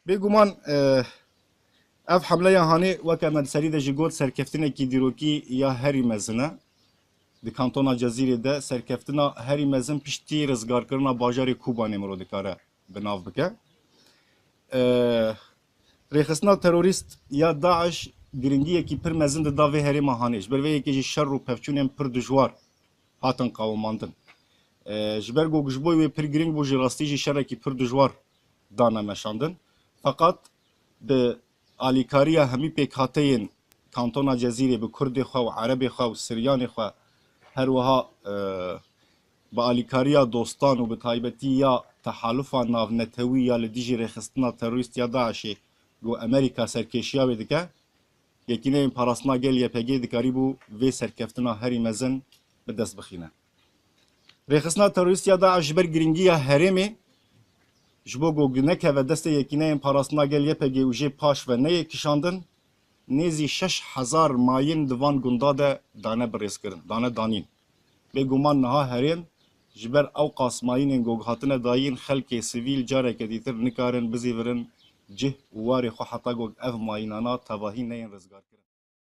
بێگومان ev hemleya hanê weke me serî de ji got serkeftinekî dîrokî ya herî mezin e. Di kantona Cezîrê de serkeftina herî mezin piştî rizgarkirina bajarê Kubanê mirov dikare binav bike. Rêxistina terorîst ya Daeş giringiyekî pir mezin di da vê herêma hanê. Ji ber vê yekê jî şer û pevçûnên pir dijwar hatin qawimandin. Ji ber gogişboyê wê pir giring bû jî rastî jî şerekî pir dijwar dane meşandin. Fakat bi alîkariya hemî pêkhateyên kantona Cezîrê bi Kurdê xwe û Erebê xwe û Siryanê xwe her wiha bi alîkariya dostan û bi taybetî ya tehalûfa navnetewî ya li dijî rêxistina terorîst ya Daişê got Amerîka serkêşiya wê dike, yekîneyên parastina gel YPG dikarî bû vê serkeftina herî mezin bi dest bixîne. Rêxistina terorîst ya Daeş ji ber giringiya herêmê ji bo got nekeve destê yekîneyên parastina gel YPG û jê paş ve neyê kişandin, nêzî 6000 mayîn di van gunda de dane birêzkirin, dane danîn. Bêguman niha herêm ji ber ew qasmayînên gog hatine dayîn xelkê sivîl careke dîtir nikarin bizîvirin cih û warê xwe heta gog ev mayînana tevahî neyên rizgarkirin.